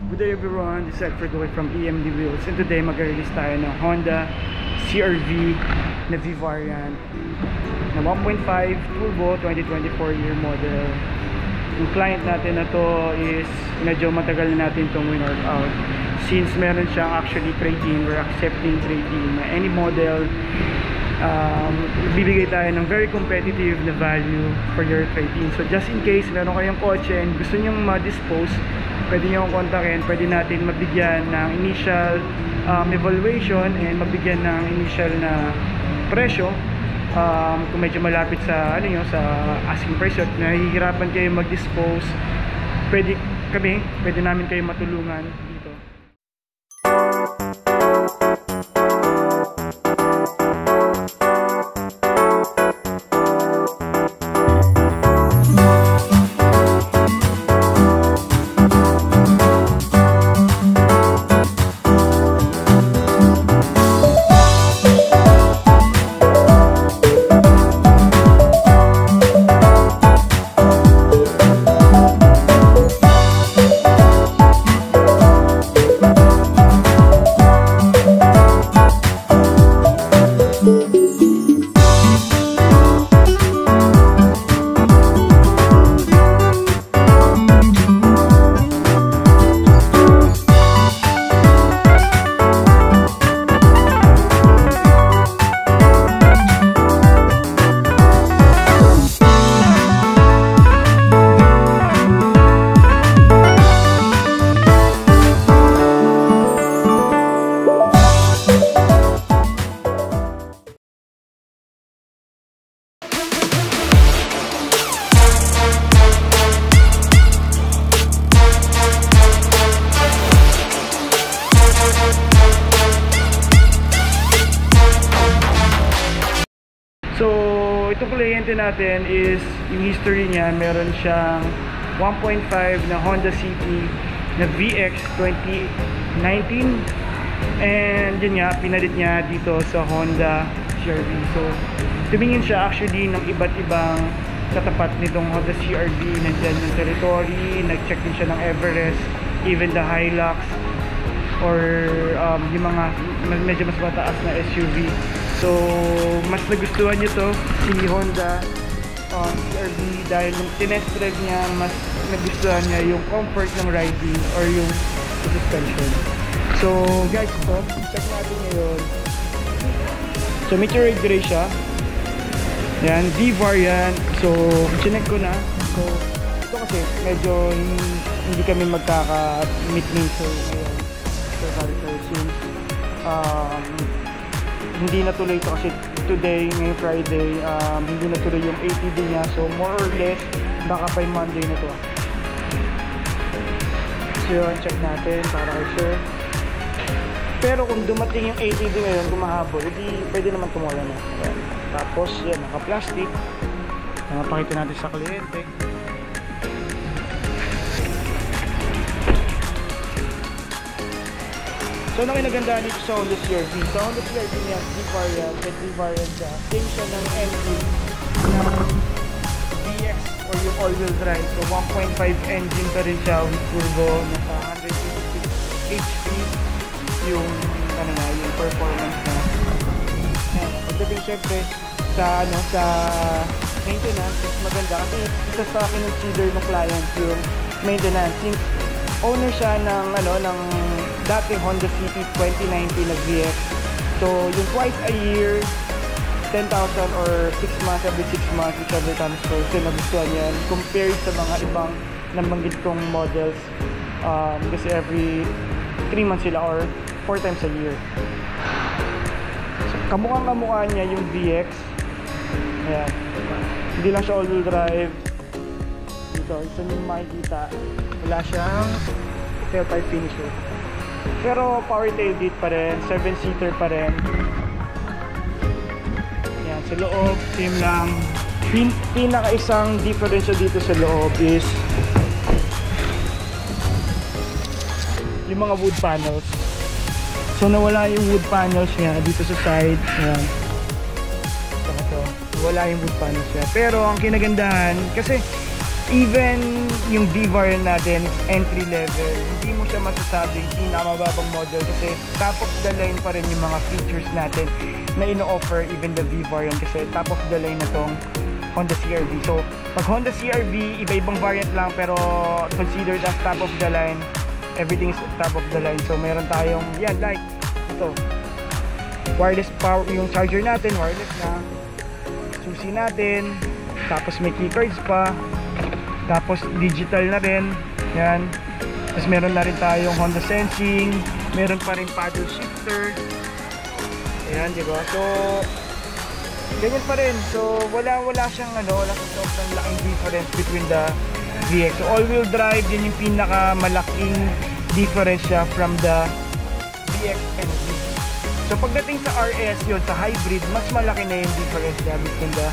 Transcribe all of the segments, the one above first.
Good day everyone, this is Edfred Duque from EMD Wheels, and today mag-release tayo ng Honda CR-V na V variant na 1.5 turbo 2024 year model. Yung client natin na to is medyo matagal na natin itong win-work out since meron siyang actually trade-in. We're accepting trade-in na any model. Bibigay tayo ng very competitive na value for your trade-in. So just in case meron kayong kotse and gusto nyong ma-dispose, pwede nyo akong kontakin, pwede natin mabigyan ng initial evaluation and mabigyan ng initial na presyo. Kung medyo malapit sa sa asking price at nahihirapan kayo mag-dispose, pwede namin kayo matulungan dito. So, itong kliyente natin is, yung history niya, meron siyang 1.5 na Honda City na VX 2019 and yun nga, pinalit niya dito sa Honda CR-V. So, tumingin siya actually ng iba't ibang katapat nitong Honda CR-V. Nandyan yung territory, nag-check din siya ng Everest, even the Hilux or yung mga medyo mas mataas na SUV. So, mas nagustuhan niyo to si Honda CR-V dahil nung tinest drive niya, mas nagustuhan niya yung comfort ng riding or yung suspension. So, guys, ito, check natin ngayon. So, Meteorite Gray siya. Yan, V variant. So, chinek ko na. So, ito kasi medyo hindi kami magkaka-meet-meet. So, ngayon, since hindi natuloy ito kasi today, ngayong Friday, hindi natuloy yung ATD niya. So, more or less, baka pa yung Monday na to. So, yun, check natin para kay sure. Pero kung dumating yung ATD ngayon, kumahabol, hindi pwede naman tumula na. Ayan. Tapos, yan, naka-plastic. Pakita natin sa kliyente. So, ang kinagandaan dito sa Honda CR-V. Sa Honda CR-V niya, V-variant, V-variant siya. Same siya ng engine ng VX or yung all-wheel drive. So, 1.5 engine pa rin siya with turbo. Nasa 156 HP yung, yung performance na. Pagdating syempre sa, sa maintenance, is maganda. Kasi isa sa consider ng client yung maintenance. Since owner siya ng, ng dating Honda City 2019 na VX. So, yung twice a year, 10,000 or 6 months, every 6 months, whichever comes first, so nagustuhan yan compared sa mga ibang nabanggit kong models. Kasi every 3 months sila or 4 times a year. So, kamukhang-kamukha niya yung VX. Ayan. Hindi lang siya all-wheel drive. Dito, isa nyo makikita. Wala siyang tailpipe finisher. Pero power tailgate pa rin, 7-seater pa rin. Yan, sa loob, same lang. Pinaka-isang difference dito sa loob is yung mga wood panels. So nawala yung wood panels niya dito sa side. Yan. Wala yung wood panels niya. Pero ang kinagandahan, kasi Even yung D variant natin, it's entry level. Hindi mo siya masasabing pinakamababang model kasi top of the line pa rin yung mga features natin na ino-offer even the V variant kasi top of the line na tong Honda CR-V. So, pag Honda CR-V, iba-ibang variant lang pero considered as top of the line. Everything's top of the line. So, meron tayong, yan, like, ito. Wireless power, yung charger natin, wireless na. Susi natin. Tapos may keycards pa. Tapos digital na rin. Yan. Tapos meron na rin tayong Honda Sensing. Meron pa rin paddle shifter. Ayan, di ba? So, ganyan pa rin. So, wala siyang wala siyang laking difference between the VX. So, all-wheel drive, yun yung pinakamalaking difference siya from the VX and V. So, pagdating sa RS, yun, sa hybrid, mas malaki na yung difference niya between the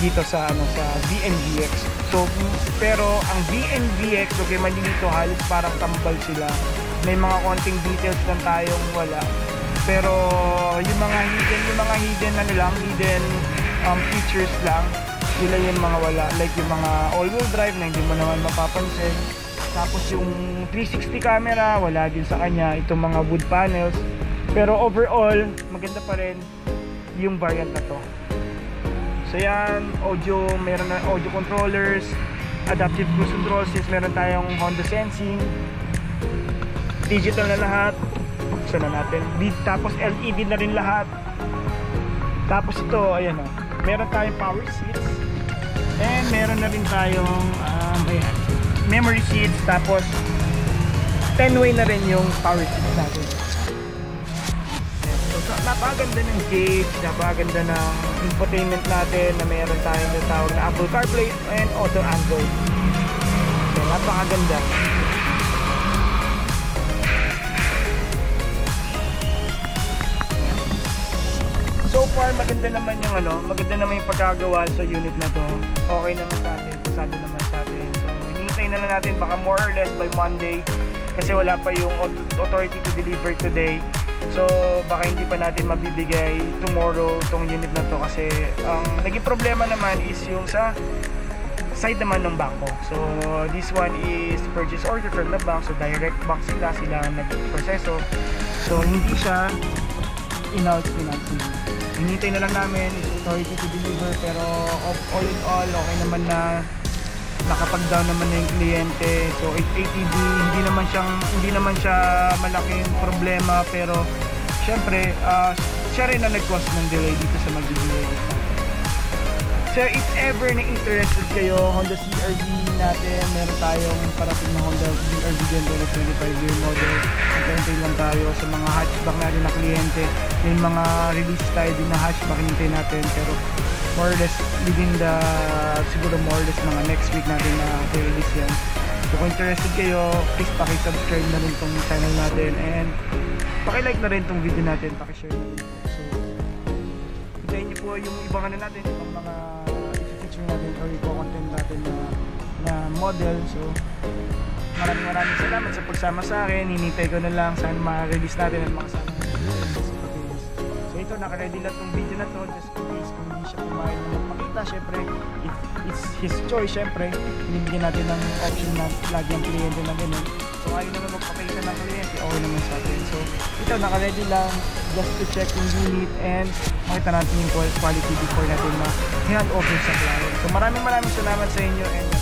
dito sa sa V and VX. So, pero ang V and VX, okay, malilito, halos parang tambal sila. May mga konting details lang tayong wala. Pero yung mga hidden features lang, sila yung mga wala. Like yung mga all-wheel drive na hindi mo naman mapapansin. Tapos yung 360 camera, wala din sa kanya. Itong mga wood panels. Pero overall, maganda pa rin yung variant na to. So yan, audio, meron na audio controllers, adaptive cruise control since meron tayong Honda Sensing. Digital na lahat. Buksan na natin. Tapos LED na rin lahat. Tapos ito, ayan o. Meron tayong power seats. And meron na rin tayong ayan, memory seats. Tapos 10-way na rin yung power seats natin. So, napakaganda ng gauge, napakaganda ng infotainment natin na meron tayong natawag na Apple CarPlay and Auto Android. So, napakaganda. So far, maganda naman yung pagkagawa sa unit na to. Okay naman sa atin, pasado naman sa atin. So, hinihintay na lang natin baka more or less by Monday kasi wala pa yung authority to deliver today. So, baka hindi pa natin mabibigay tomorrow tong unit na to kasi ang naging problema naman is yung sa side naman ng bangko. So, this one is purchase order from the bank. So, direct bank sila nag-proseso. So, hindi siya in-out financing. Hinintay na lang namin is authority to deliver pero all in all, okay naman na nakapag-down naman na yung kliyente. So, ATV, hindi naman siya malaking problema pero syempre, siya rin na nag-cause ng delay dito sa mag-delay. So, if ever na interested kayo, Honda CR-V natin, meron tayong parating na Honda CR-V din na 25-year model. Hintay lang tayo sa mga hatchback natin na kliyente. May mga release tayo din na hatchback hinintay natin pero more or less siguro more or less mga next week natin na i-release yan. So kung interested kayo, please paki-subscribe na rin tong channel natin and paki-like na rin tong video natin, paki-share na rin. So hintayin niyo po yung ibang natin, ibang mga i-feature natin or i-content natin na model. So maraming salamat sa pagsama sa akin. Hinintay ko na lang sana ma-release natin at makasama so ito, naka-ready lang tong video na to just in case kung hindi siya kumain na magpakita. Syempre, it's his choice. Syempre, binibigyan natin ng option na lagi ang kliyente na ganun. So ayaw naman magpakita ng kliyente, okay naman sa atin. So ito, naka-ready lang just to check yung unit and makita natin yung quality before natin ma-hand over sa client. So maraming salamat sa inyo and